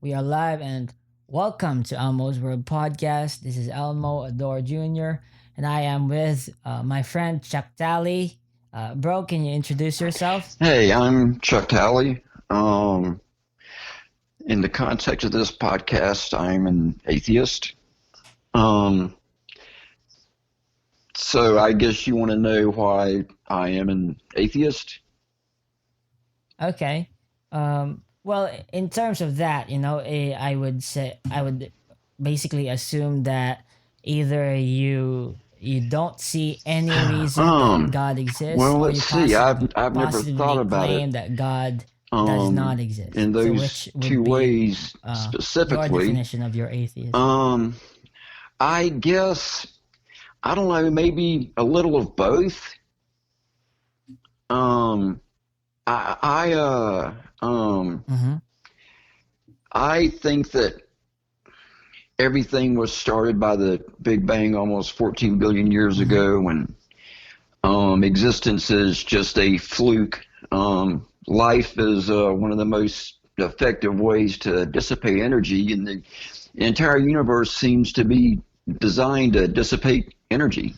We are live and welcome to Elmo's World Podcast. This is Elmo Adore Jr. and I am with my friend Chuck Talley. Bro, can you introduce yourself? Hey, I'm Chuck Talley. Um, in the context of this podcast, I'm an atheist. Um, so I guess you want to know why I am an atheist? Okay. Well, in terms of that, I would basically assume that either you don't see any reason that Um, God exists, well, or let's you see. I've never thought positively about it claim that God does not exist. in So, those which would two be ways your specifically. definition of your atheism? Um, I guess I don't know, maybe a little of both. Um, I I uh Mm-hmm. I think that everything was started by the Big Bang almost 14 billion years Mm-hmm. ago, when existence is just a fluke. Life is one of the most effective ways to dissipate energy, and the entire universe seems to be designed to dissipate energy.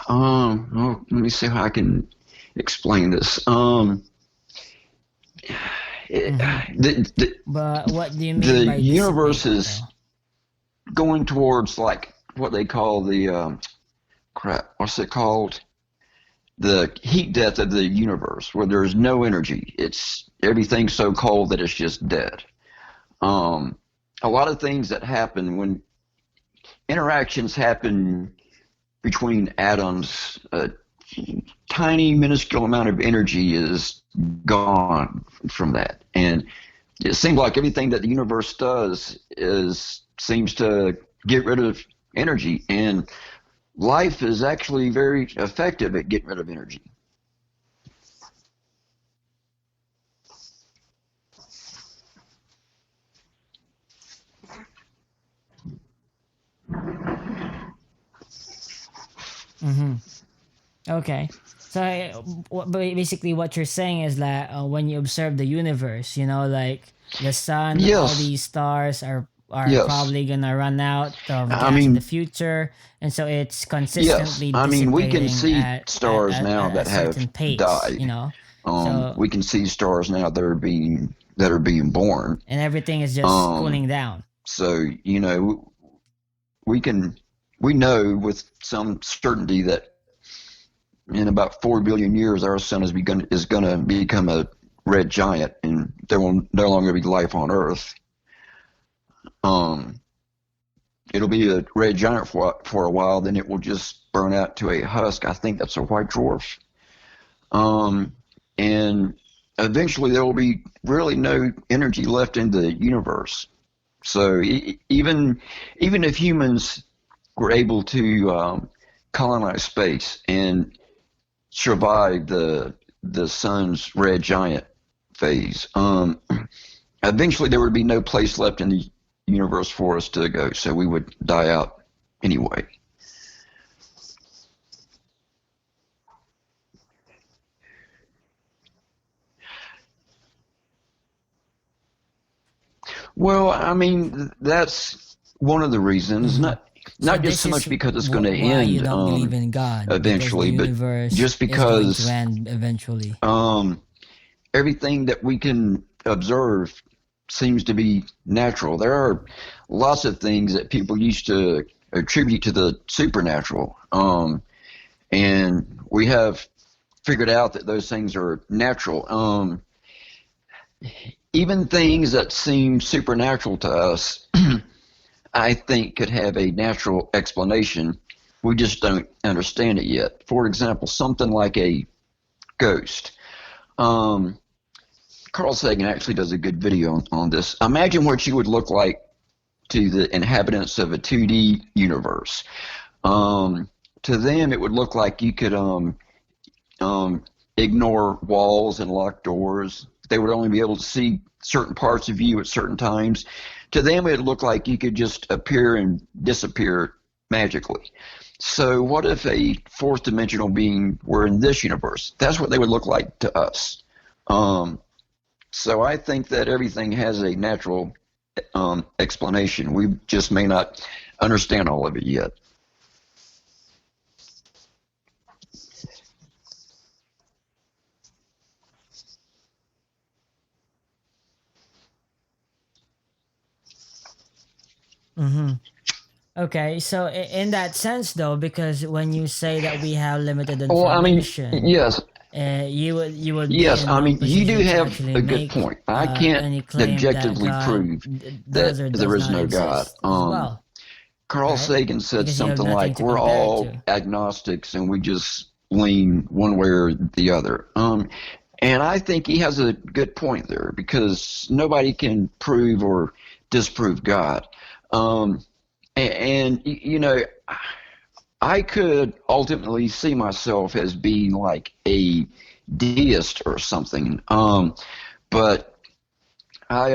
Let me see how I can explain this. It, Mm-hmm. the, But what do you mean the by universe dissipate, is though? going towards like what they call the crap. What's it called? The heat death of the universe, where there's no energy. It's everything's so cold that it's just dead. Um, a lot of things that happen when interactions happen between atoms, a tiny minuscule amount of energy is gone from that, and it seems like everything that the universe does is seems to get rid of energy, and life is actually very effective at getting rid of energy. Mm-hmm. Okay. So basically, what you're saying is that when you observe the universe, like the sun, all Yes, these stars are yes. probably gonna run out of I gas in the mean, future, and so it's yes. consistently I mean, we can dissipating see stars now at a that have certain pace. died. So We can see stars now that are being born. and everything is just Um, cooling down. so we can we know with some certainty that in about 4 billion years, our sun is going to become a red giant, and there will no longer be life on Earth. Um, it'll be a red giant for a while, then it will just burn out to a husk. I think that's a white dwarf. Um, and eventually, there will be really no energy left in the universe. So even if humans were able to colonize space and survive the sun's red giant phase, eventually there would be no place left in the universe for us to go. So we would die out anyway. Well, I mean, that's one of the reasons. Hmm. So Not just this so is much because it's going to why you end don't believe in God, because the eventually, but universe just is going to because end eventually. um, everything that we can observe seems to be natural. There are lots of things that people used to attribute to the supernatural, and we have figured out that those things are natural. Even things that seem supernatural to us, I think, could have a natural explanation. We just don't understand it yet. For example, something like a ghost. Um, Carl Sagan actually does a good video on this. Imagine what you would look like to the inhabitants of a 2D universe. To them, it would look like you could um, ignore walls and lock doors. They would only be able to see certain parts of you at certain times. To them, it looked like you could just appear and disappear magically. So what if a fourth dimensional being were in this universe? That's what they would look like to us. Um, so I think that everything has a natural explanation. We just may not understand all of it yet. Mm-hmm. Okay, so in that sense, though, because when you say that we have limited Well, I mean, information, yes, you would be yes. in I no mean, you do position to have actually a good make point. I can't any claim that objectively God prove does that or there does is not no God. exist as well, Carl right? Sagan said Because you have something nothing like, to "We're compare it all to. agnostics and we just lean one way or the other." And I think he has a good point there because nobody can prove or disprove God. Um, and you know, I could ultimately see myself as being like a deist or something. But I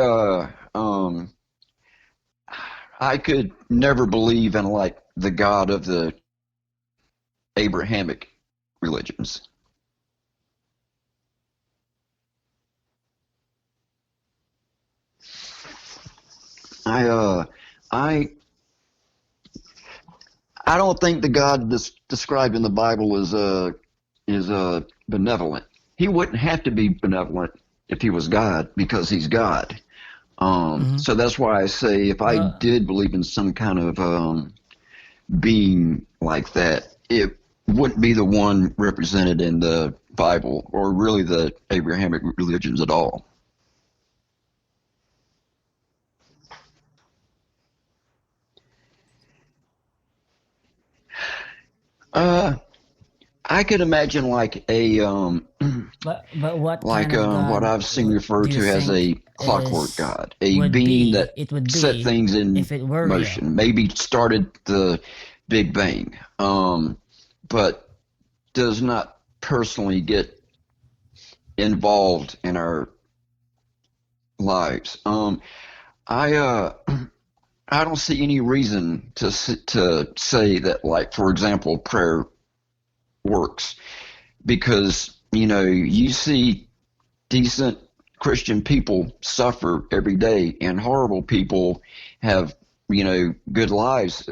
I could never believe in like the God of the Abrahamic religions. I uh I I don't think the God described in the Bible is benevolent. He wouldn't have to be benevolent if he was God because he's God. Hmm. So that's why I say if I Well, did believe in some kind of being like that, it wouldn't be the one represented in the Bible or really the Abrahamic religions at all. Uh, I could imagine like a but what kind like of what God I've seen referred do you to as think a clockwork is God, a would being be that it would set be things in if it were real? motion, maybe started the Big Bang, but does not personally get involved in our lives. I I don't see any reason to say that, like for example, prayer works because you see decent Christian people suffer every day, and horrible people have good lives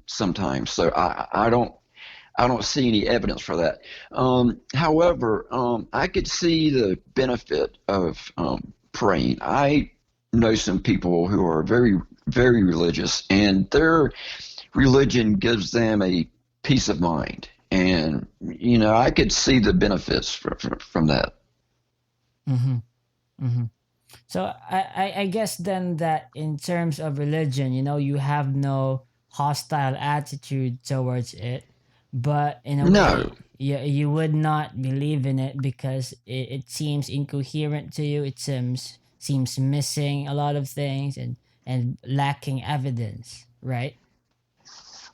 sometimes. So I don't see any evidence for that. However, I could see the benefit of praying. I know some people who are very, very religious, and their religion gives them a peace of mind. And, I could see the benefits from that. Mm-hmm. Mm-hmm. So I guess then that in terms of religion, you have no hostile attitude towards it, but in a No. way, you would not believe in it because it seems incoherent to you. It seems missing a lot of things and lacking evidence, right?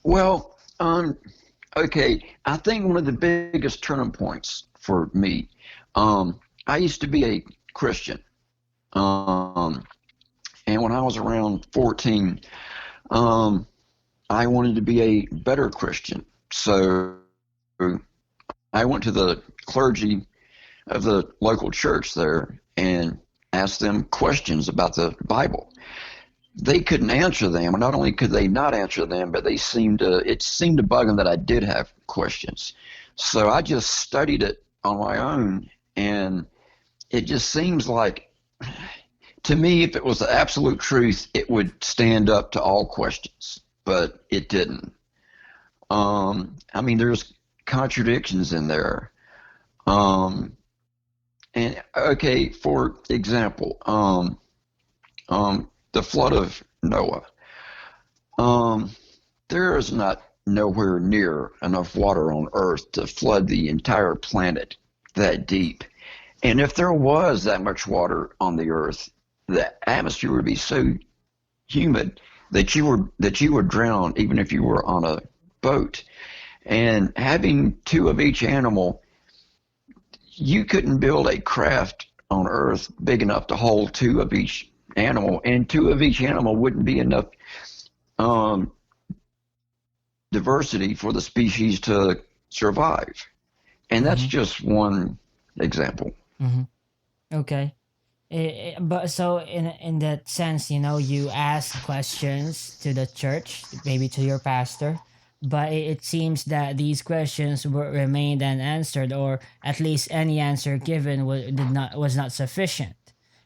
Well, okay. I think one of the biggest turning points for me, I used to be a Christian. Um, and when I was around 14, um, I wanted to be a better Christian. So I went to the clergy of the local church there and asked them questions about the Bible. They couldn't answer them, and not only could they not answer them, but it seemed to bug them that I did have questions. So I just studied it on my own, and it just seems like to me, if it was the absolute truth, it would stand up to all questions, but it didn't. I mean, there's contradictions in there. Um, and okay, for example, the flood of Noah. Um, there is not nowhere near enough water on Earth to flood the entire planet that deep. And if there was that much water on the Earth, the atmosphere would be so humid that you would drown even if you were on a boat. And having two of each animal, you couldn't build a craft on Earth big enough to hold two of each animal, and two of each animal wouldn't be enough um, diversity for the species to survive. And that's Mm-hmm. just one example. Mm-hmm. Okay. But so in that sense, you know, you ask questions to the church, maybe to your pastor, but it seems that these questions were remained unanswered, or at least any answer given was not sufficient,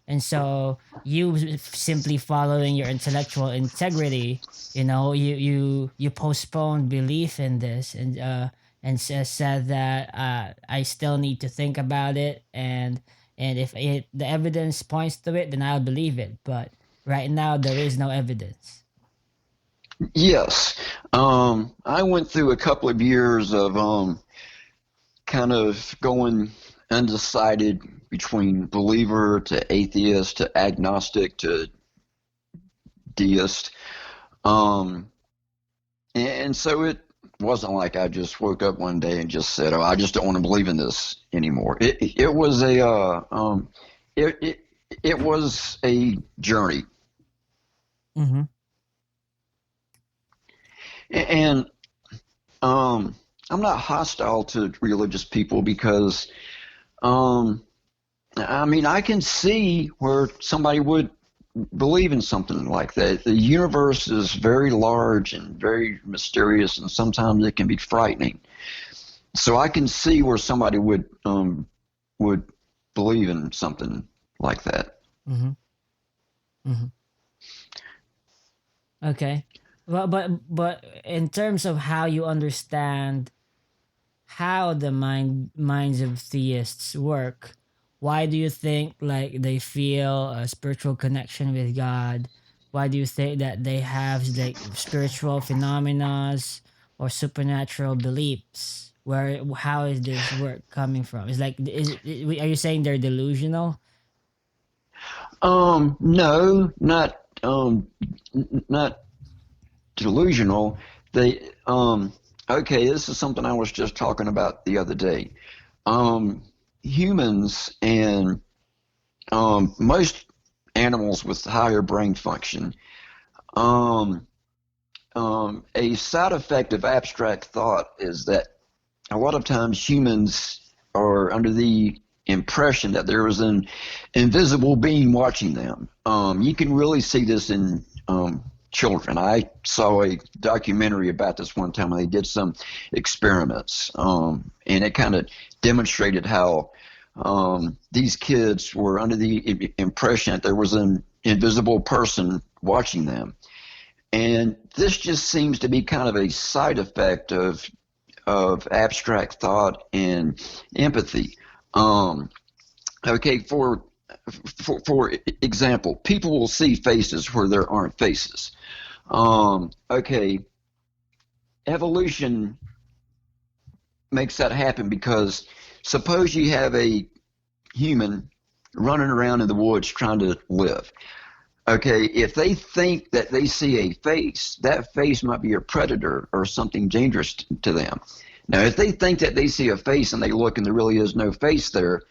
and so you simply following your intellectual integrity, you know, you postponed belief in this, and said that I still need to think about it, and if the evidence points to it, then I'll believe it. But right now, there is no evidence. Yes. I went through a couple of years of kind of going undecided between believer to atheist to agnostic to deist. Um, and so it wasn't like I just woke up one day and just said, "Oh, I just don't want to believe in this anymore." It was a it, it it was a journey, Mm-hmm. and I'm not hostile to religious people because I mean I can see where somebody would believe in something like that. The universe is very large and very mysterious, and sometimes it can be frightening. So I can see where somebody would believe in something like that. Mm-hmm. Mm-hmm. Okay. Well, but in terms of how you understand how the minds of theists work, why do you think like they feel a spiritual connection with God? Why do you think that they have like spiritual phenomena or supernatural beliefs? Where how is this work coming from? It's like are you saying they're delusional? No, not delusional. They okay, this is something I was just talking about the other day. Um, humans and most animals with higher brain function, um, a side effect of abstract thought is that a lot of times humans are under the impression that there is an invisible being watching them. You can really see this in children. I saw a documentary about this one time when they did some experiments, and it kind of demonstrated how these kids were under the impression that there was an invisible person watching them. And this just seems to be kind of a side effect of abstract thought and empathy. Um, okay, for example, people will see faces where there aren't faces. Okay, evolution makes that happen because suppose you have a human running around in the woods trying to live. Okay, if they think that they see a face, that face might be a predator or something dangerous to them. Now, if they think that they see a face and they look and there really is no face there,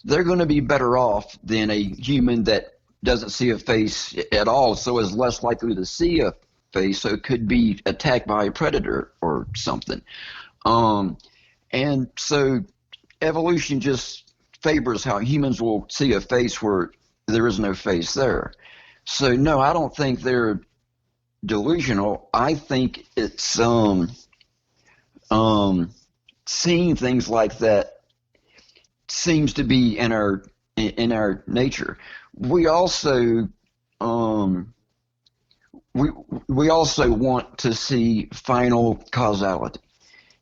they're going to be better off than a human that doesn't see a face at all, so is less likely to see a face, so it could be attacked by a predator or something. Um, and so evolution just favors how humans will see a face where there is no face there. So no, I don't think they're delusional. I think it's um, seeing things like that seems to be in our nature. We also um, we we also want to see final causality.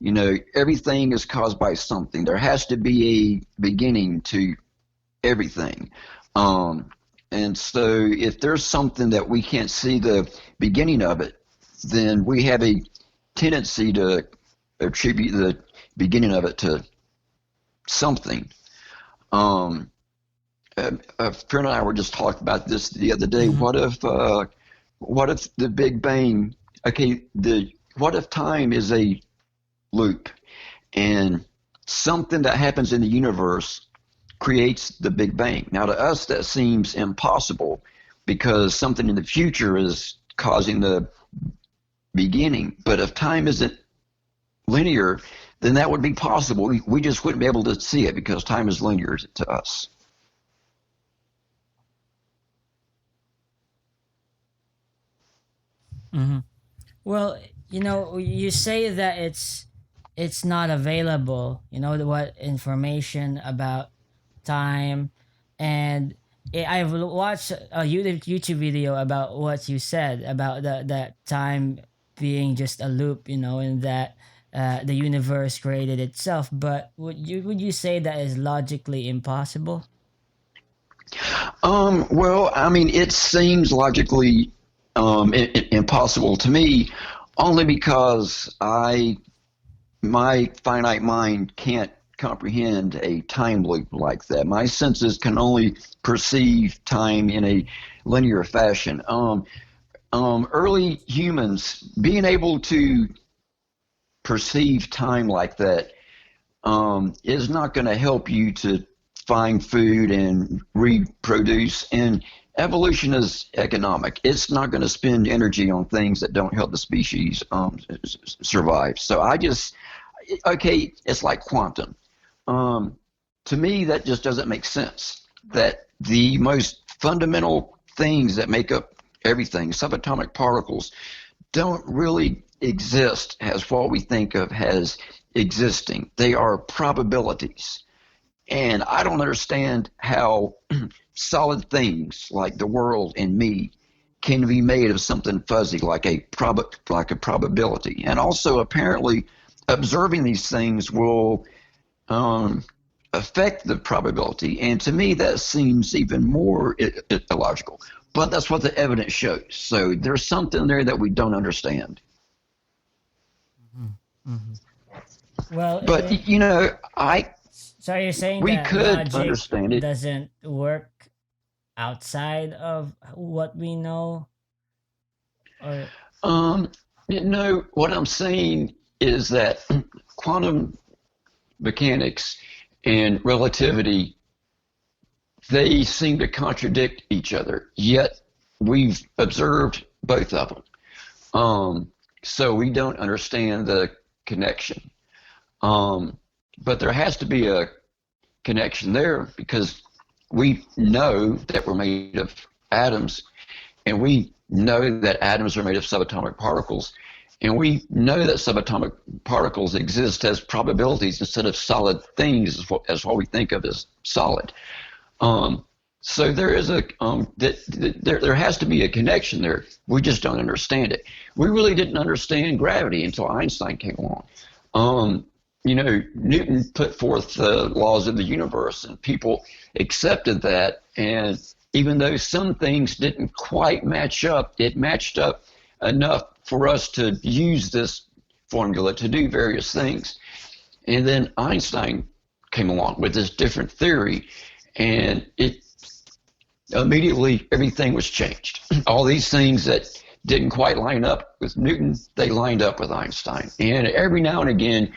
You know, everything is caused by something. There has to be a beginning to everything. Um, and so if there's something that we can't see the beginning of it, then we have a tendency to attribute the beginning of it to something. Um, a friend and I were just talking about this the other day. Mm-hmm. What if the Big Bang? Okay, the what if time is a loop and something that happens in the universe creates the Big Bang? Now, to us, that seems impossible because something in the future is causing the beginning. But if time isn't linear, then that would be possible. We just wouldn't be able to see it because time is linear to us. Hmm. Well, you say that it's not available. What information about time, and I've watched a YouTube video about what you said about that time being just a loop. And that the universe created itself. But would you say that is logically impossible? Well, I mean, it seems logically impossible to me, only because my finite mind can't comprehend a time loop like that. My senses can only perceive time in a linear fashion. Early humans being able to perceive time like that is not going to help you to find food and reproduce. And evolution is economic. It's not going to spend energy on things that don't help the species survive. So okay, it's like quantum. Um, to me, that just doesn't make sense. That the most fundamental things that make up everything, subatomic particles, don't really exist as what we think of as existing. They are probabilities. And I don't understand how solid things like the world and me can be made of something fuzzy like like a probability. And also, apparently, observing these things will um, affect the probability. And to me, that seems even more illogical. But that's what the evidence shows. So there's something there that we don't understand. Hmm. Hmm. Well, But you know, I so you're saying we that could logic understand it. doesn't work outside of what we know, or You know, what I'm saying is that quantum mechanics and relativity, they seem to contradict each other. Yet we've observed both of them. So we don't understand the connection. Um, but there has to be a connection there because we know that we're made of atoms, and we know that atoms are made of subatomic particles, and we know that subatomic particles exist as probabilities instead of solid things, as what we think of as solid. Um, so there is there has to be a connection there. We just don't understand it. We really didn't understand gravity until Einstein came along. Um, Newton put forth the laws of the universe, and people accepted that. And even though some things didn't quite match up, it matched up enough for us to use this formula to do various things. And then Einstein came along with this different theory, and it immediately everything was changed. All these things that didn't quite line up with Newton, they lined up with Einstein. And every now and again,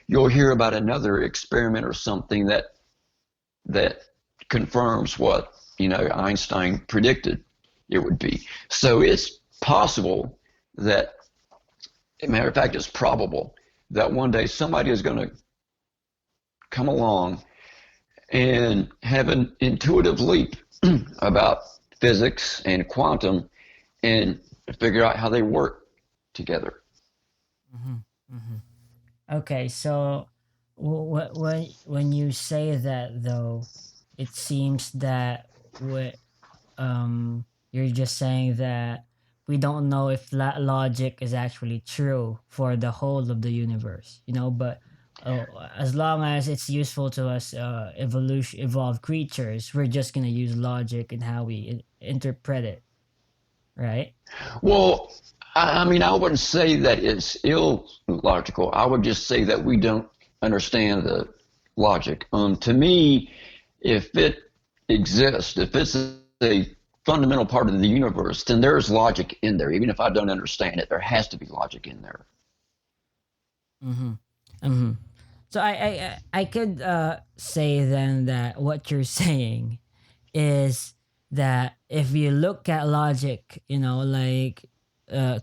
you'll hear about another experiment or something that confirms what Einstein predicted it would be. So it's possible that, as a matter of fact, it's probable that one day somebody is going to come along and have an intuitive leap about physics and quantum and figure out how they work together. hmm. Hmm. Okay, so when you say that though, it seems that you're just saying that we don't know if logic is actually true for the whole of the universe, but as long as it's useful to us evolved creatures, we're just gonna use logic in how we interpret it, right? Well, I mean, I wouldn't say that it's illogical. I would just say that we don't understand the logic. To me, if it exists, if it's a fundamental part of the universe, then there's logic in there. Even if I don't understand it, there has to be logic in there. Mm-hmm. Mm-hmm. So I could say then that what you're saying is that if you look at logic,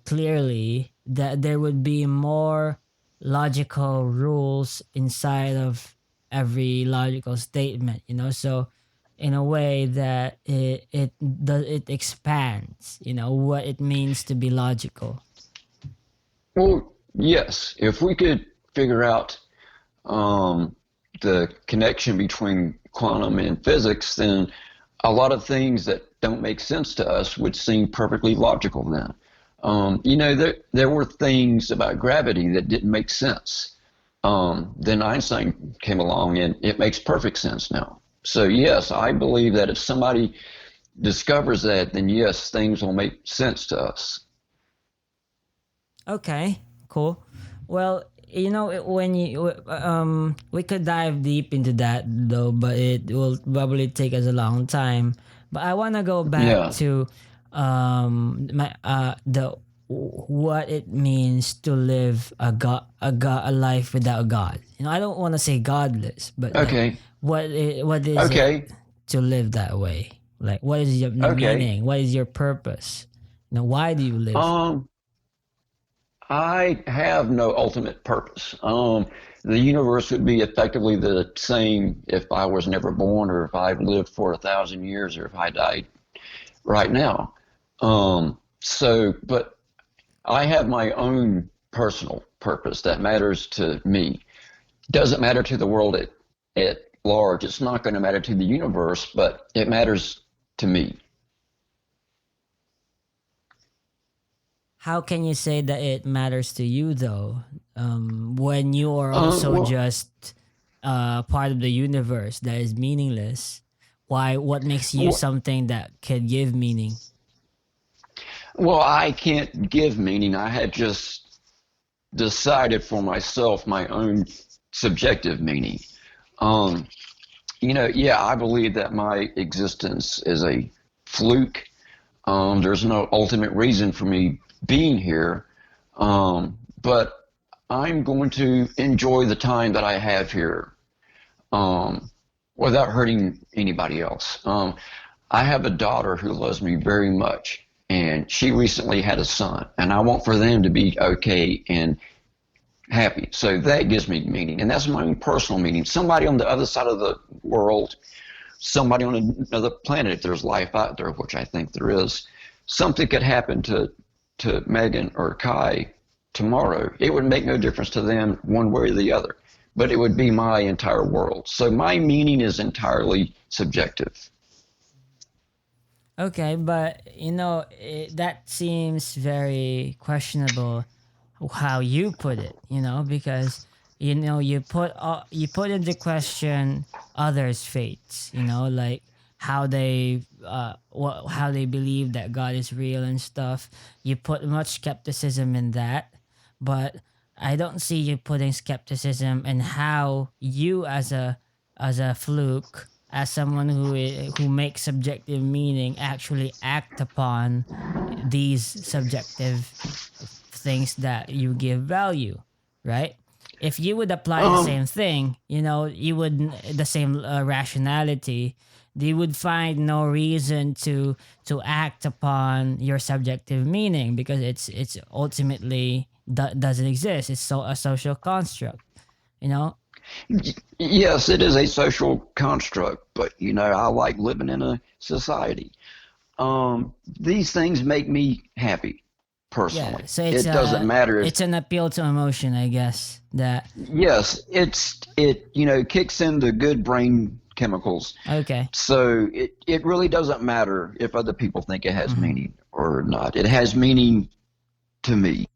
clearly, that there would be more logical rules inside of every logical statement, so in a way that it expands, what it means to be logical. Well, yes, if we could figure out um, the connection between quantum and physics, then a lot of things that don't make sense to us would seem perfectly logical then. There were things about gravity that didn't make sense. Then Einstein came along and it makes perfect sense now. So, yes, I believe that if somebody discovers that, then yes, things will make sense to us. Okay, cool. Well, when we could dive deep into that though, but it will probably take us a long time. But I want to go back Yeah. to my the what it means to live a life without God. I don't want to say godless, but like Okay. what is it Okay. to live that way? Like what is your Okay. meaning? What is your purpose? Why do you live? Um, I have no ultimate purpose. The universe would be effectively the same if I was never born, or if I lived for 1,000 years, or if I died right now. But I have my own personal purpose that matters to me. Doesn't matter to the world at large. It's not going to matter to the universe, but it matters to me. How can you say that it matters to you though, when you are also Well, just part of the universe that is meaningless? What makes you well, something that can give meaning? well, I can't give meaning. I had just decided for myself my own subjective meaning. Um, yeah, I believe that my existence is a fluke. There's no ultimate reason for me being here, but I'm going to enjoy the time that I have here um, without hurting anybody else. I have a daughter who loves me very much, and she recently had a son, and I want for them to be okay and happy. So that gives me meaning, and that's my own personal meaning. Somebody on the other side of the world, somebody on another planet, if there's life out there, which I think there is, something could happen to Megan or Kai tomorrow. It would make no difference to them one way or the other, but it would be my entire world. So my meaning is entirely subjective. Okay, but that seems very questionable how you put it, because you put into question others' fates, like how they believe that God is real and stuff. You put much skepticism in that, but I don't see you putting skepticism in how you as a fluke, as someone who makes subjective meaning, actually act upon these subjective things that you give value, right? If you would apply the Um, same thing, you would the same rationality, you would find no reason to act upon your subjective meaning because it's ultimately doesn't exist. It's a social construct, you know. yes, it is a social construct, but I like living in a society. These things make me happy Yeah, personally. so It doesn't matter if it's an appeal to emotion, I guess. That yes, it kicks in the good brain chemicals. okay. So it really doesn't matter if other people think it has Mm-hmm. meaning or not. It has meaning to me.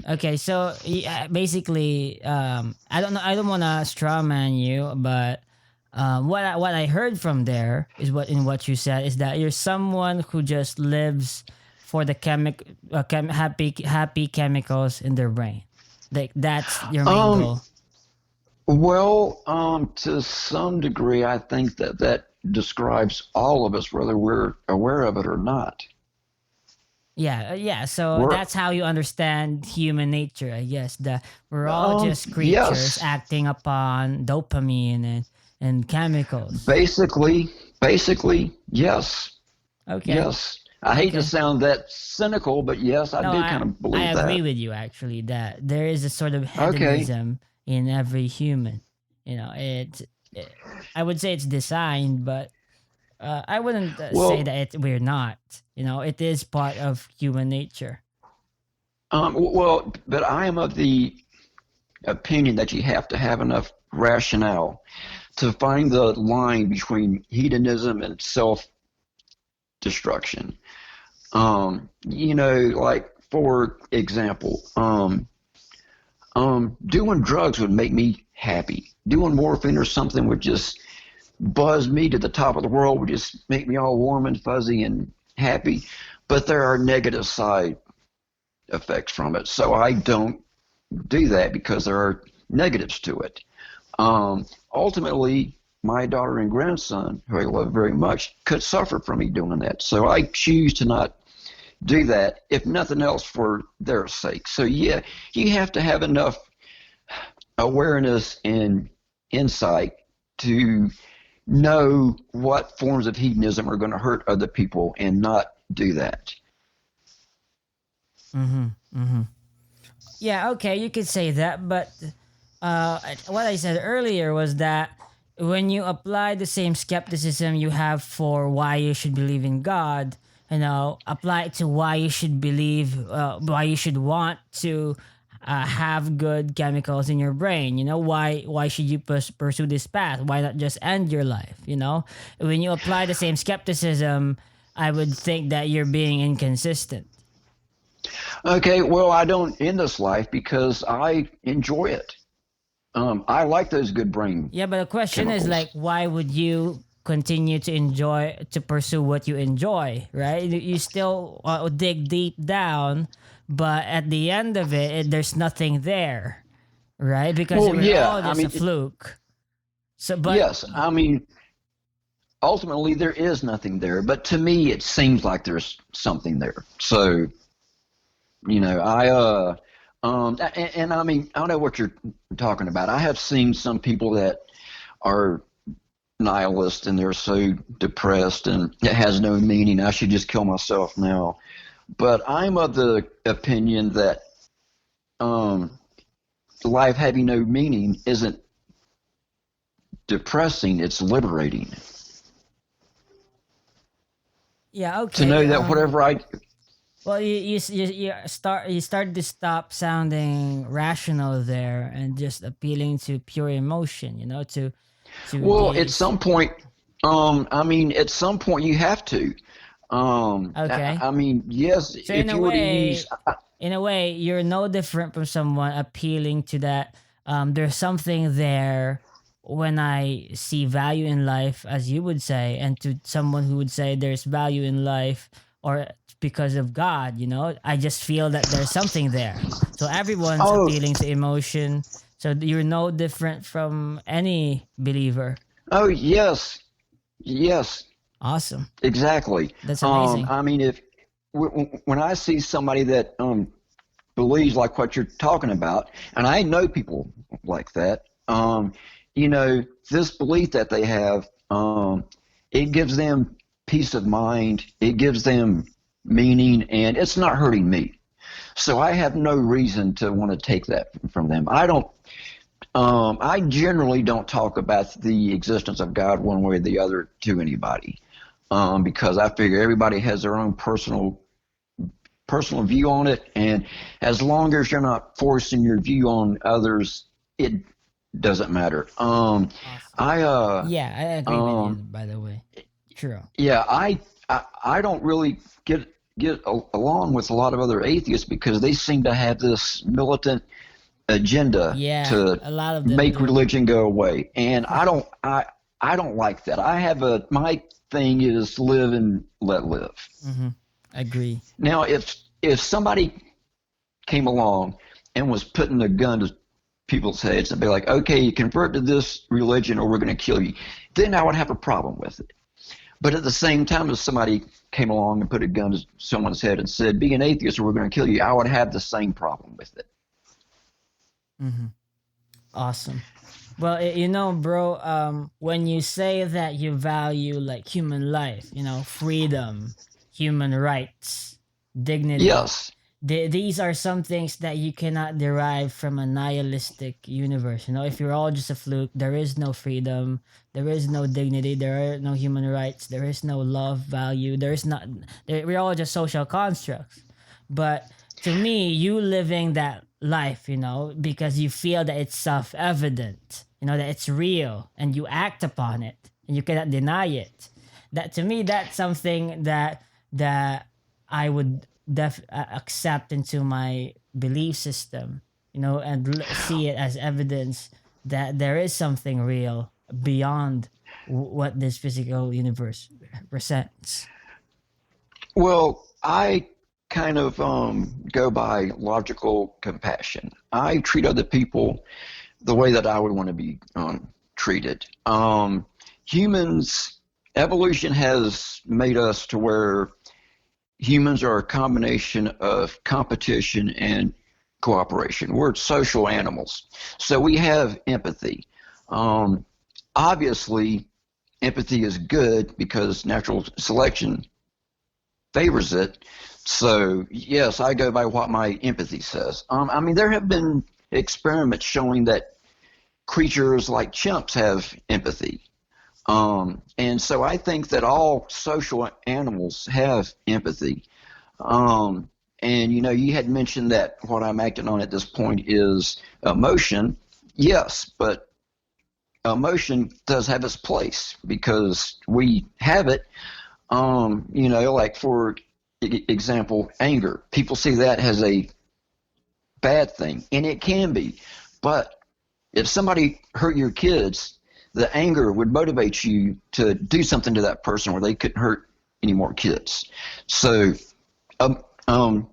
Okay, so yeah, basically, I don't know. I don't want to straw man you, but what I heard from there is what you said is that you're someone who just lives for the happy chemicals in their brain. Like that's your main Um, goal. to some degree, I think that describes all of us, whether we're aware of it or not. Yeah, yeah. So We're that's how you understand human nature, I guess. That we're all just creatures yes, acting upon dopamine and chemicals. basically, yes, Okay. yes. I hate to Okay. sound that cynical, but yes, I No, do kind of I believe agree that. with you actually that there is a sort of Okay. hedonism in every human. You know, it I would say it's designed, but I wouldn't say Well, that we're not. You know, it is part of human nature. but I am of the opinion that you have to have enough rationale to find the line between hedonism and self destruction. Like for example, doing drugs would make me happy. Doing morphine or something would just buzz me to the top of the world, would just make me all warm and fuzzy and happy. But there are negative side effects from it. So I don't do that because there are negatives to it. Ultimately, my daughter and grandson, who I love very much, could suffer from me doing that. So I choose to not do that, if nothing else, for their sake. So yeah, you have to have enough awareness and insight to know what forms of hedonism are going to hurt other people and not do that. Mm-hmm. Mm-hmm. Yeah, okay, you could say that, but what I said earlier was that when you apply the same skepticism you have for why you should believe in God, you know, apply it to why you should believe, why you should want to have good chemicals in your brain. You know, why should you pursue this path? Why not just end your life? You know, when you apply the same skepticism, I would think that you're being inconsistent. Okay, well, I don't end this life because I enjoy it. I like those good brain Yeah, but the question is chemicals. like, why would you continue to enjoy to pursue what you enjoy, right? You still dig deep down, but at the end of there's nothing there, right? Because Well, we're yeah, all I just a mean, fluke. So, but yes, I mean, ultimately there is nothing there, but to me it seems like there's something there. So, I and I mean, I know what you're talking about. I have seen some people that are nihilist and they're so depressed and it has no meaning. I should just kill myself now. But I'm of the opinion that um, life having no meaning isn't depressing, it's liberating. yeah, To okay. know that whatever I, Well, you start to stop sounding rational there and just appealing to pure emotion. You know, to well, at these. some point, I mean, at some point you have to. Okay. I mean, yes, So if you were to use, in a way, you're no different from someone appealing to that. There's something there when I see value in life, as you would say, and to someone who would say there's value in life or because of God, you know, I just feel that there's something there. So everyone's oh, appealing to emotion. So you're no different from any believer. oh, yes, yes, Awesome. exactly. That's amazing. I mean, if when I see somebody that believes like what you're talking about, and I know people like that. This belief that they have, it gives them peace of mind. It gives them meaning, and it's not hurting me. So I have no reason to want to take that from them. I don't. I generally don't talk about the existence of God one way or the other to anybody, because I figure everybody has their own personal view on it, and as long as you're not forcing your view on others, it doesn't matter. Awesome. I Yeah, I agree with you, um, by the way. True. yeah, I don't really along with a lot of other atheists because they seem to have this militant agenda Yeah, to a lot of them make do. religion go away, and I don't like that. My thing is live and let live. Mm-hmm. Agree. Now, if somebody came along and was putting a gun to people's heads and be like, okay, you convert to this religion or we're going to kill you, then I would have a problem with it. But at the same time, if somebody came along and put a gun to someone's head and said, be an atheist or we're going to kill you, I would have the same problem with it. Mm-hmm. Awesome. Well, you know, bro, when you say that you value like human life, you know, freedom, human rights, dignity. Yes. These are some things that you cannot derive from a nihilistic universe. You know, if you're all just a fluke, there is no freedom, there is no dignity, there are no human rights, there is no love, value, there is not. We're all just social constructs. But to me, you living that life, you know, because you feel that it's self-evident, you know, that it's real, and you act upon it, and you cannot deny it. That to me, that's something that I would accept into my belief system, you know, and see it as evidence that there is something real beyond what this physical universe presents. Well, I kind of go by logical compassion. I treat other people the way that I would want to be treated. Humans, evolution has made us to where humans are a combination of competition and cooperation. We're social animals, so we have empathy. Um, Obviously, empathy is good because natural selection favors it. So, yes, I go by what my empathy says. I mean, there have been experiments showing that creatures like chimps have empathy. And so I think that all social animals have empathy. And, you know, you had mentioned that what I'm acting on at this point is emotion. Yes, but emotion does have its place because we have it. You know, like for example, anger. People see that as a bad thing, and it can be. But if somebody hurt your kids, the anger would motivate you to do something to that person where they couldn't hurt any more kids. So, um, um,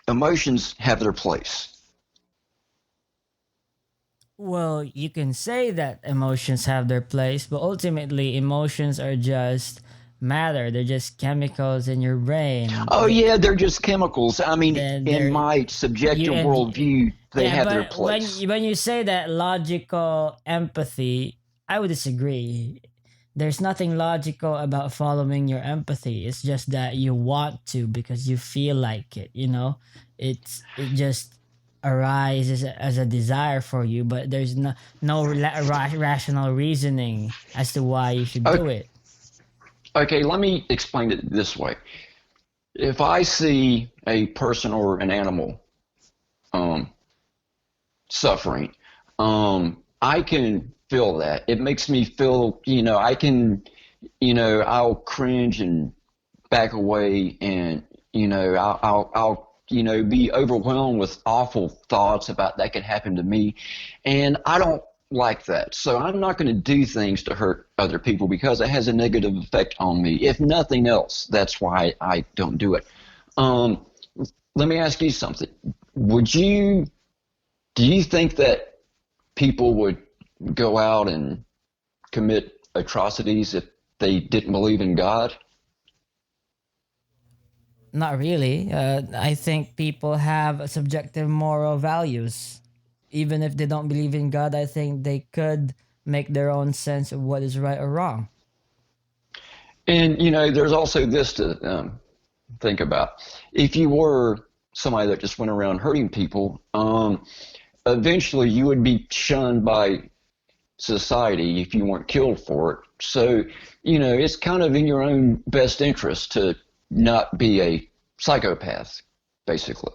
emotions have their place. Well, you can say that emotions have their place, but ultimately emotions are just matter. They're just chemicals in your brain. Oh yeah, they're just chemicals. I mean, in They're my you subjective and worldview, they yeah, have their but place. when you say that logical empathy, I would disagree. There's nothing logical about following your empathy. It's just that you want to because you feel like it, you know? It just arises as a desire for you, but there's no rational reasoning as to why you should do Okay, it. okay, let me explain it this way. If I see a person or an animal um, suffering, I can feel that. It makes me feel, you know, I can, you know, I'll cringe and back away, and you know, I'll you know, be overwhelmed with awful thoughts about that could happen to me, and I don't like that. So I'm not going to do things to hurt other people because it has a negative effect on me. If nothing else, that's why I don't do it. Um, Let me ask you something. Would you Do you think that people would go out and commit atrocities if they didn't believe in God? Not really. I think people have subjective moral values. Even if they don't believe in God, I think they could make their own sense of what is right or wrong. And you know, there's also this to think about. If you were somebody that just went around hurting people, eventually you would be shunned by society if you weren't killed for it. So, you know, it's kind of in your own best interest to not be a psychopath, basically.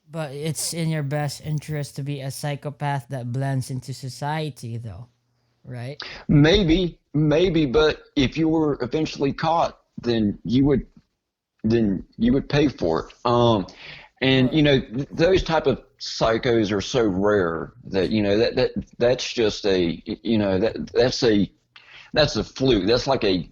But it's in your best interest to be a psychopath that blends into society, though, right? Maybe, but if you were eventually caught, then you would pay for it. And you Well, know, those type of psychos are so rare that you know that's just a you know that's a fluke. That's like a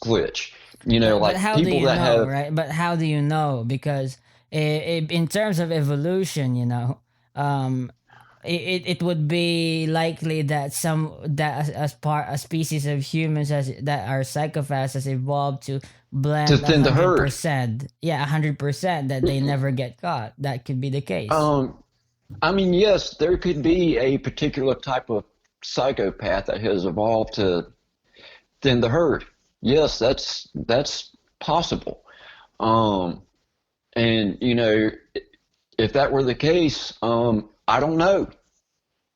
glitch. You know, but like how do people you that know, have. right? But how do you know? Because in terms of evolution, you know, um, it would be likely that some that as part a species of humans as that are psychopaths has evolved to To blend a thin the hundred herd. percent. Yeah, 100% that they never get caught. That could be the case. Um, I mean, yes, there could be a particular type of psychopath that has evolved to thin the herd. yes, that's possible. Um, and if that were the case, I don't know.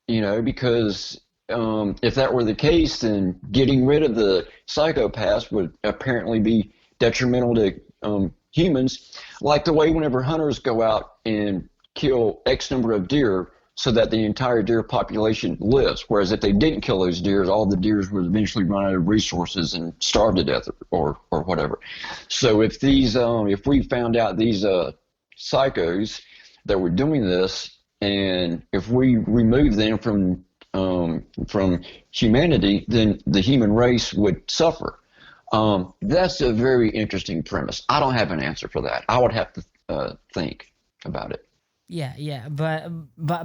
Because if that were the case, then getting rid of the psychopaths would apparently be detrimental to humans, like the way whenever hunters go out and kill X number of deer so that the entire deer population lives. Whereas if they didn't kill those deers, all the deers would eventually run out of resources and starve to death or whatever. So if we found out these psychos that were doing this, and if we remove them from humanity, then the human race would suffer. That's a very interesting premise. I don't have an answer for that. I would have to think about it. Yeah, yeah, but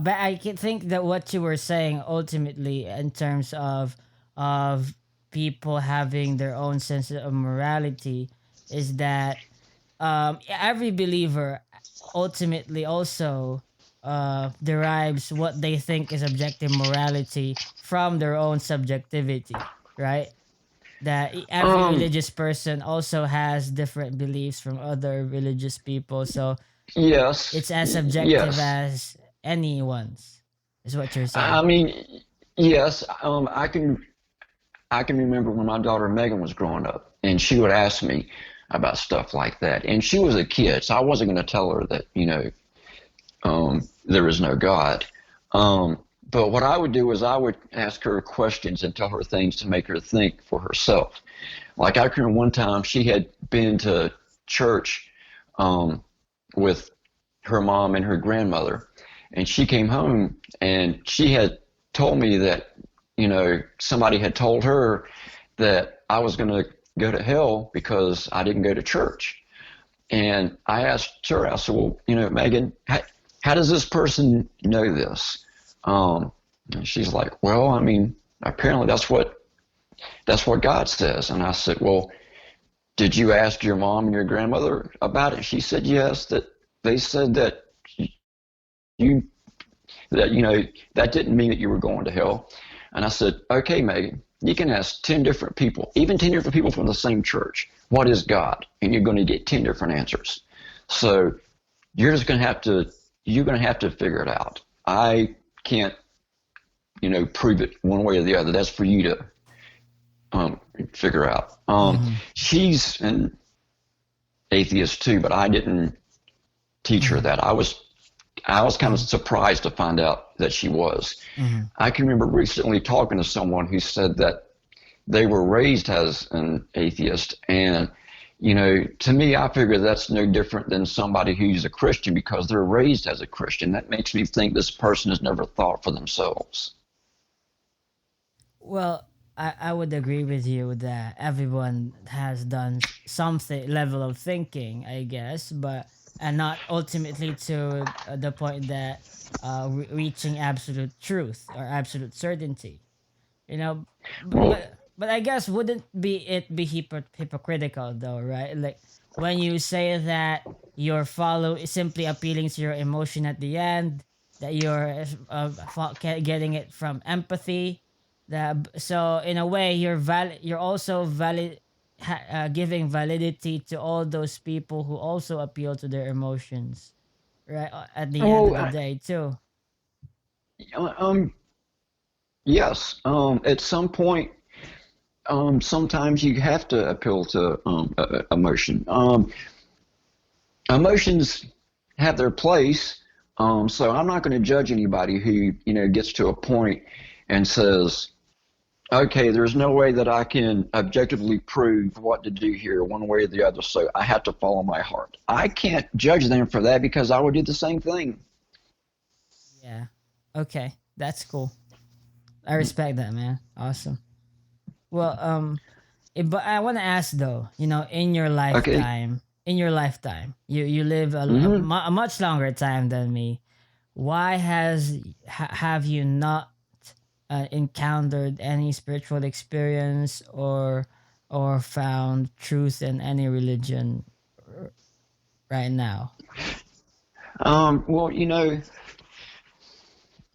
I can think that what you were saying ultimately in terms of people having their own sense of morality is that every believer ultimately also derives what they think is objective morality from their own subjectivity, right? That every Um, religious person also has different beliefs from other religious people, so yes, it's as subjective yes. as anyone's, is what you're I saying. mean, yes. I can remember when my daughter Megan was growing up, and she would ask me about stuff like that. And she was a kid, so I wasn't going to tell her that there is no God. But what I would do is I would ask her questions and tell her things to make her think for herself. Like I can remember one time she had been to church um, with her mom and her grandmother, and she came home and she had told me that somebody had told her that I was going to go to hell because I didn't go to church. And I asked her, I said, well, Megan, how does this person know this? And she's like, well, I mean, apparently that's what God says. And I said, well, did you ask your mom and your grandmother about it? She said, yes, that they said you that that didn't mean that you were going to hell. And I said, okay, Megan, you can ask 10 different people, even 10 different people from the same church, what is God? And you're going to get 10 different answers. So you're just going to have to figure it out. I can't prove it one way or the other. That's for you to figure out. Mm-hmm. She's an atheist too, but I didn't teach her Mm-hmm. that. I was kind of surprised to find out that she was. Mm-hmm. I can remember recently talking to someone who said that they were raised as an atheist, and to me, I figure that's no different than somebody who's a Christian because they're raised as a Christian. That makes me think this person has never thought for themselves. Well, I would agree with you that everyone has done something level of thinking, I guess, but and not ultimately to the point that reaching absolute truth or absolute certainty. You know, Well, but I guess wouldn't be it be hypocritical though, right? Like when you say that your follow is simply appealing to your emotion at the end, that you're getting it from empathy. That so in a way you're also giving validity to all those people who also appeal to their emotions, right? At the end of the well, day too. um, yes. At some point, sometimes you have to appeal to emotion. Emotions have their place. So I'm not going to judge anybody who gets to a point and says, "Okay, there's no way that I can objectively prove what to do here, one way or the other. So I have to follow my heart." I can't judge them for that because I would do the same thing. Yeah. Okay, that's cool. I respect that, man. Awesome. Well, but I want to ask though, Okay. in your lifetime, you live Hmm. a much longer time than me. Why have you not encountered any spiritual experience or found truth in any religion r- right now? Well,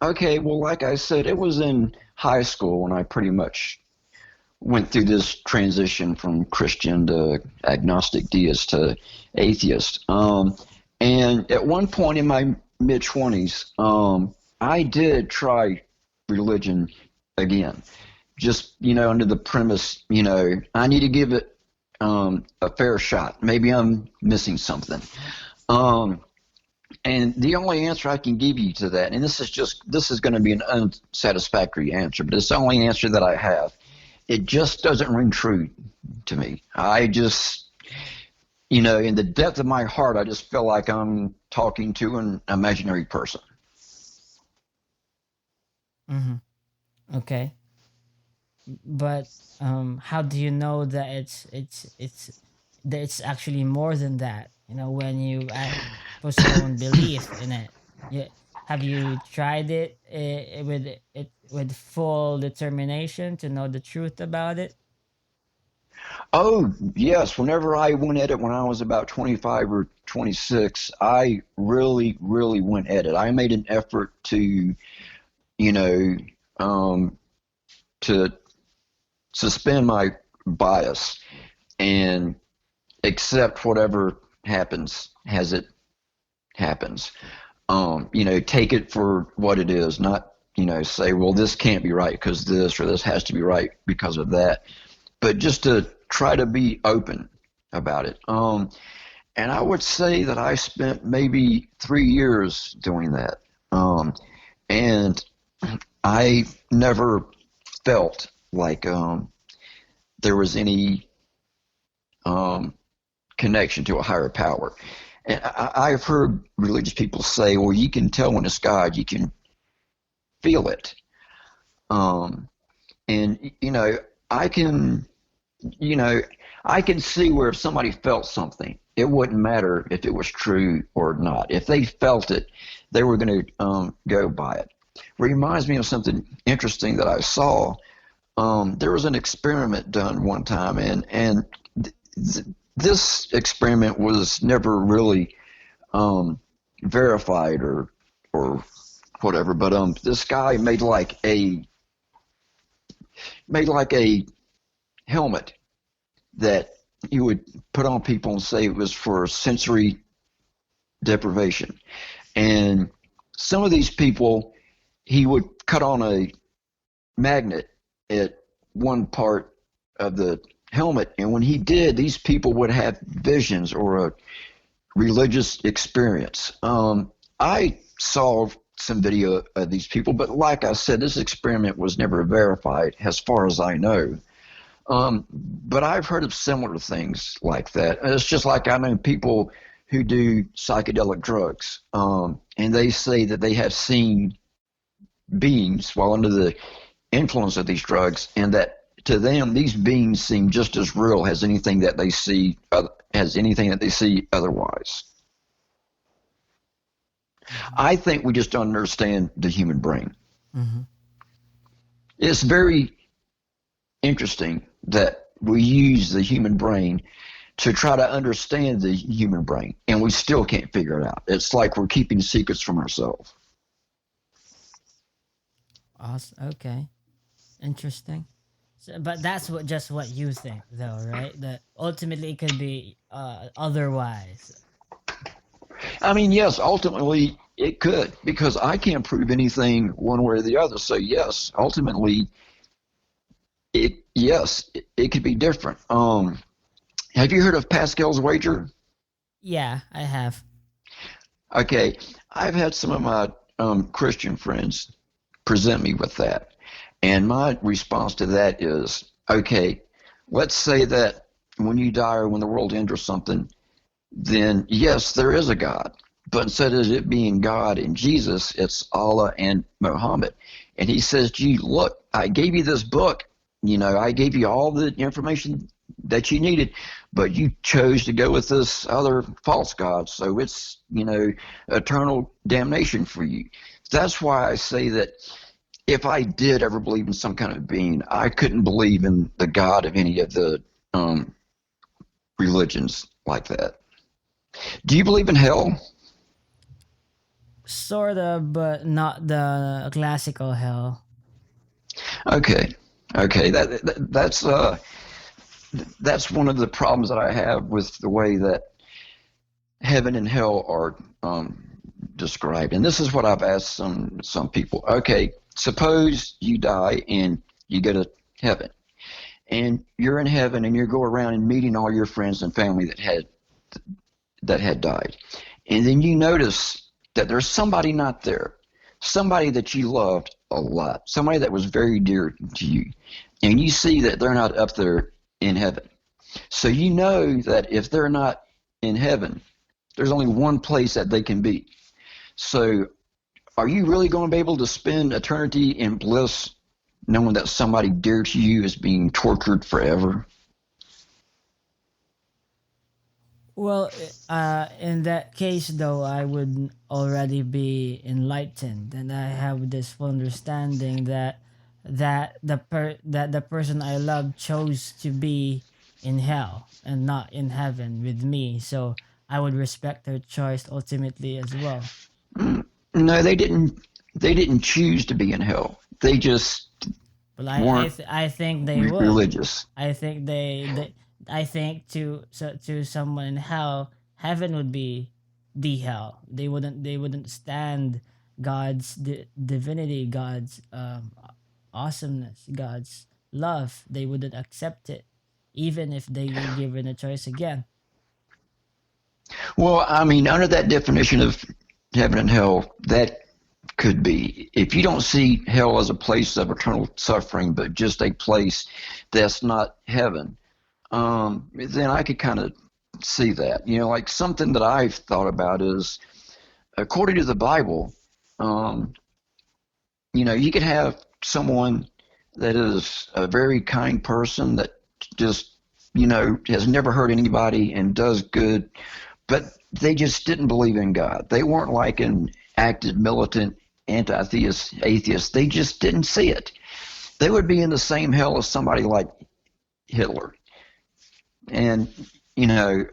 okay. Well, like I said, it was in high school when I pretty much went through this transition from Christian to agnostic deist to atheist. And at one point in my mid 20s, I did try religion again, just, under the premise, I need to give it a fair shot. Maybe I'm missing something. Um, and the only answer I can give you to that, and this is going to be an unsatisfactory answer, but it's the only answer that I have. It just doesn't ring true to me. I just, in the depth of my heart, I just feel like I'm talking to an imaginary person. Mm-hmm. Okay. But how do you know that it's actually more than that? When you postpone belief in it. Yeah. Have you tried it with full determination to know the truth about it? Oh, yes. Whenever I went at it when I was about 25 or 26, I really, really went at it. I made an effort you know, um, to suspend my bias and accept whatever happens as it happens. Take it for what it is, not, say, well, this can't be right because this, or this has to be right because of that, but just to try to be open about it. And I would say that I spent maybe 3 years doing that. And I never felt like there was any um, connection to a higher power. And I've heard religious people say, well, you can tell when it's God, you can feel it. Um, and, I can, you know, I can see where if somebody felt something, it wouldn't matter if it was true or not. If they felt it, they were going to go by it. Reminds me of something interesting that I saw. There was an experiment done one time, and this experiment was never really verified or whatever. But this guy made like a helmet that you would put on people and say it was for sensory deprivation. And some of these people, he would cut on a magnet at one part of the helmet, and when he did, these people would have visions or a religious experience. I saw some video of these people, but like I said, this experiment was never verified as far as I know. But I've heard of similar things like that. It's just like I know people who do psychedelic drugs, and they say that they have seen beings while under the influence of these drugs, and that to them these beings seem just as real as anything that they see, otherwise. Mm-hmm. I think we just don't understand the human brain. Mm-hmm. It's very interesting that we use the human brain to try to understand the human brain, and we still can't figure it out. It's like we're keeping secrets from ourselves. Awesome. Okay. Interesting. So, but that's just what you think, though, right? That ultimately it could be otherwise. I mean, yes, ultimately it could, because I can't prove anything one way or the other. So yes, ultimately it could be different. Have you heard of Pascal's wager? Yeah, I have. Okay, I've had some of my Christian friends present me with that, and my response to that is, okay, let's say that when you die or when the world ends or something, then yes, there is a God. But instead of it being God and Jesus, it's Allah and Muhammad. And he says, gee, look, I gave you this book. I gave you all the information that you needed, but you chose to go with this other false God. So it's, eternal damnation for you. That's why I say that if I did ever believe in some kind of being, I couldn't believe in the God of any of the religions like that. Do you believe in hell? Sort of, but not the classical hell. Okay. Okay, that's one of the problems that I have with the way that heaven and hell are described. And this is what I've asked some people. Okay, suppose you die and you go to heaven, and you're in heaven, and you go around and meeting all your friends and family that had died, and then you notice that there's somebody not there, somebody that you loved a lot, somebody that was very dear to you, and you see that they're not up there in heaven. So you know that if they're not in heaven, there's only one place that they can be. So are you really going to be able to spend eternity in bliss knowing that somebody dear to you is being tortured forever? Well, in that case, though, I would already be enlightened, and I have this full understanding that that the person I love chose to be in hell and not in heaven with me. So I would respect their choice ultimately as well. No, they didn't. They didn't choose to be in hell. They just But weren't I think they would. religious. I think they I think to someone in hell, heaven would be the hell. They wouldn't stand God's divinity, God's awesomeness, God's love. They wouldn't accept it, even if they were given a choice again. Well, I mean, under that definition of heaven and hell, that could be. If you don't see hell as a place of eternal suffering, but just a place that's not heaven, then I could kind of see that. Like something that I've thought about is, according to the Bible, um, you could have someone that is a very kind person that just, has never hurt anybody and does good, but they just didn't believe in God. They weren't like an active militant anti-theist atheist. They just didn't see it. They would be in the same hell as somebody like Hitler. And, you know,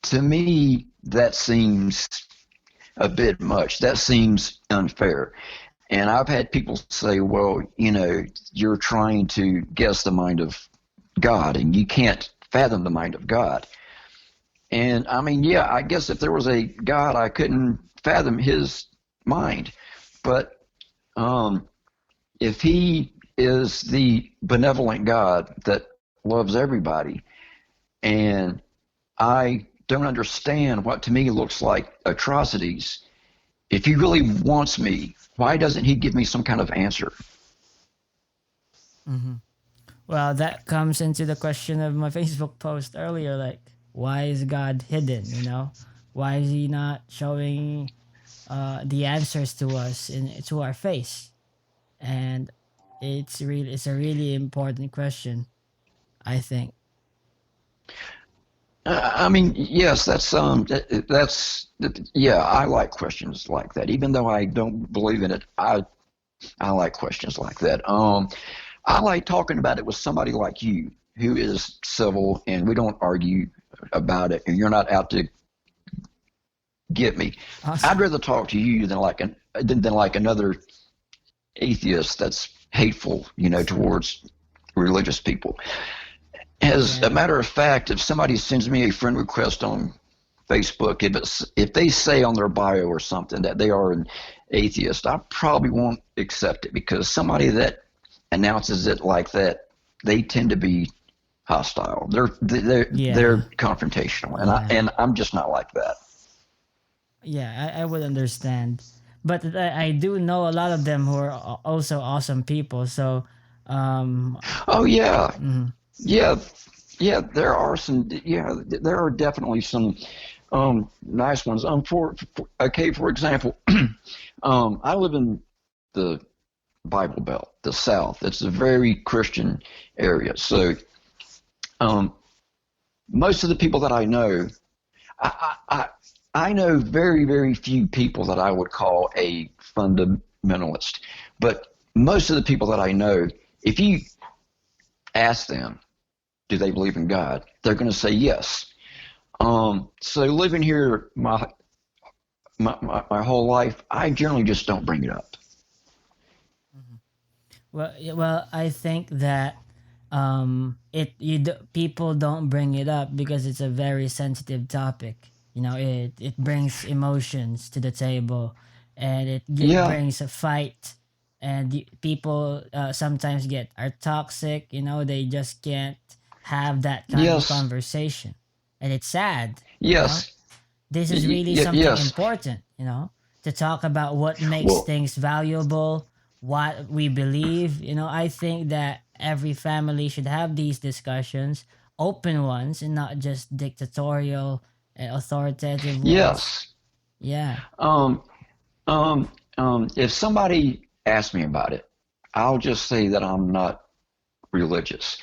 to me, that seems a bit much. That seems unfair. And I've had people say, well, you're trying to guess the mind of God, and you can't fathom the mind of God. And I mean, yeah, I guess if there was a God, I couldn't fathom his mind. But if he is the benevolent God that loves everybody, and I don't understand what to me looks like atrocities, if he really wants me, why doesn't he give me some kind of answer? Hmm. Well, that comes into the question of my Facebook post earlier. Like, why is God hidden? Why is He not showing the answers to us to our face? And it's a really important question, I think. I mean, yes, yeah. I like questions like that, even though I don't believe in it. I like questions like that. I like talking about it with somebody like you who is civil, and we don't argue about it, and you're not out to get me. I'd Awesome. rather talk to you than like another atheist that's hateful, towards religious people. As a Yeah. matter of fact, if somebody sends me a friend request on Facebook, if they say on their bio or something that they are an atheist, I probably won't accept it, because somebody that announces it like that, they tend to be hostile. They're Yeah. confrontational, and I Yeah. and I'm just not like that. Yeah, I would understand. But I do know a lot of them who are also awesome people. So, um, Oh yeah, mhm. yeah, yeah. There are definitely some nice ones. For example, I live in the Bible Belt, the South. It's a very Christian area. So um, most of the people that I know, I, I, I know very, very few people that I would call a fundamentalist. But most of the people that I know, if you ask them, do they believe in God? They're going to say yes. So living here my whole life, I generally just don't bring it up. Mhm. Well, well, I think that people don't bring it up because it's a very sensitive topic. You know, it brings emotions to the table, and Yeah. brings a fight, and people sometimes are toxic. You know, they just can't have that kind of Yes. conversation, and it's sad. You know, Yes. this is really something Yes. important, to talk about what makes Well, things valuable, what we believe. I think that every family should have these discussions, open ones, and not just dictatorial and authoritative ones. yes. Yeah. Um, if somebody asks me about it, I'll just say that I'm not religious.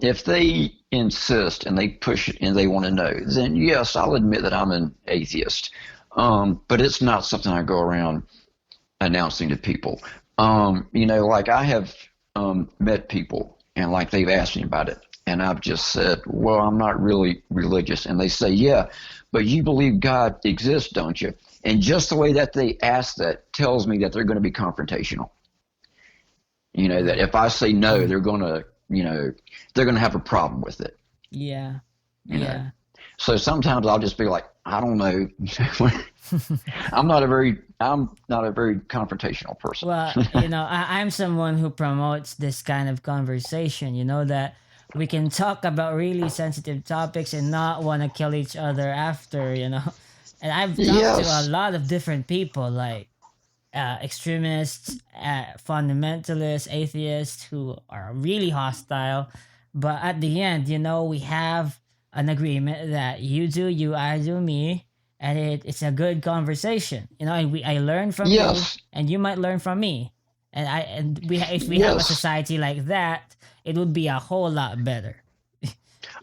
If they insist and they push it and they want to know, then yes, I'll admit that I'm an atheist. But it's not something I go around announcing to people. Like I have met people and like they've asked me about it, and I've just said, "Well, I'm not really religious," and they say, "Yeah, but you believe God exists, don't you?" And just the way that they ask that tells me that they're going to be confrontational. That Mm. if I say no, Mhm. they're going to have a problem with it. Yeah. You know, Yeah. so sometimes I'll just be like, I don't know. I'm not a very confrontational person. Well, I'm someone who promotes this kind of conversation, that we can talk about really sensitive topics and not want to kill each other after. And I've talked to a Yes. lot of different people, like extremists, fundamentalists, atheists who are really hostile. But at the end, we have an agreement that you do you, I do me, and it's a good conversation. And I learn from you, Yes. and you might learn from me. If we have a Yes. society like that, it would be a whole lot better.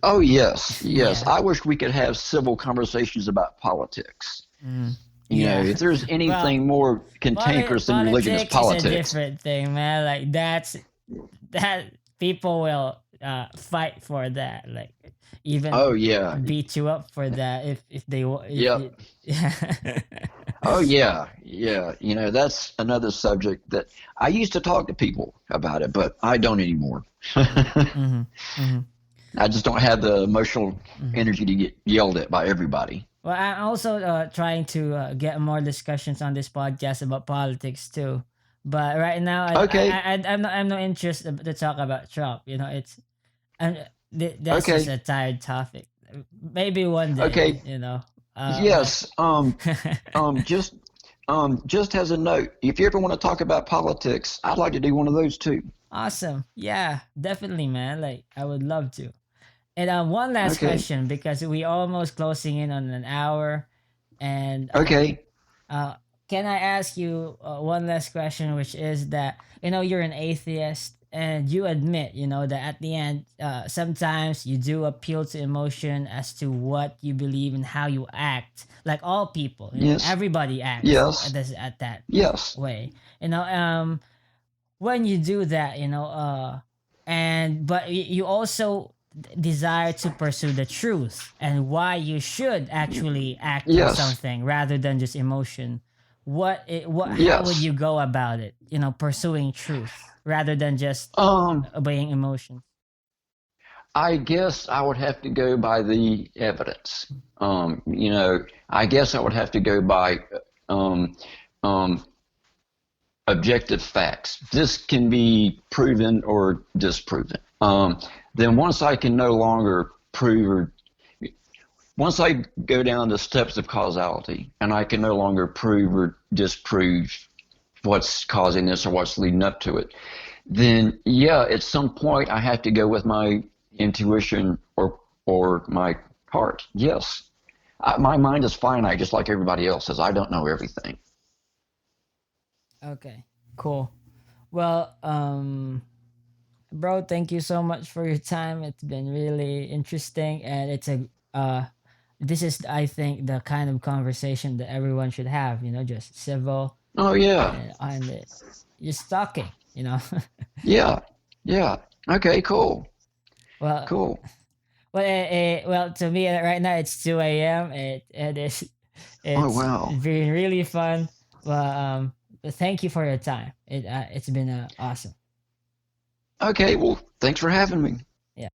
Oh, yes. Yes. Yeah. I wish we could have civil conversations about politics. Mm. Yeah. If there's Well, anything more cantankerous than religion, it's politics is a politics. different thing, man. Like that people will fight for that, like even Oh, yeah. beat you up for that if they if Yep. you yeah. Oh, yeah. Yeah. That's another subject that I used to talk to people about it, but I don't anymore. Mm-hmm, mm-hmm, I just don't have the emotional mm-hmm. energy to get yelled at by everybody. Well, I'm also trying to get more discussions on this podcast about politics too. But right now, Okay. I'm not interested to talk about Trump. And that's just Okay. a tired topic. Maybe one day, Okay. but Yes. Just as a note, if you ever want to talk about politics, I'd like to do one of those too. awesome. Yeah, definitely, man. Like, I would love to. And one last Okay. question, because we almost closing in on an hour. And Okay. uh, can I ask you one last question, which is that you're an atheist, and you admit that at the end, sometimes you do appeal to emotion as to what you believe and how you act. Like all people, Yes. everybody acts Yes. at that Yes. way. When you do that, and but you also desire to pursue the truth and why you should actually act on Yes. something rather than just emotion. How would Yes. you go about it? Pursuing truth rather than just Um, obeying emotions. I guess I would have to go by the evidence. I guess I would have to go by um, um, objective facts. This can be proven or disproven. Then once I can no longer prove or once I go down the steps of causality and I can no longer prove or disprove what's causing this or what's leading up to it, then yeah, at some point I have to go with my intuition or my heart. Yes, my mind is finite, just like everybody else's. I don't know everything. Okay, cool. Well, bro, thank you so much for your time. It's been really interesting, and this is, I think, the kind of conversation that everyone should have. Just civil Oh yeah, and just talking. yeah, yeah. Okay, cool, Well, cool. well, to me right now it's 2 a.m. It is Oh it's wow. been really fun. Well, but thank you for your time. It's been awesome. Okay, well, thanks for having me. Yeah.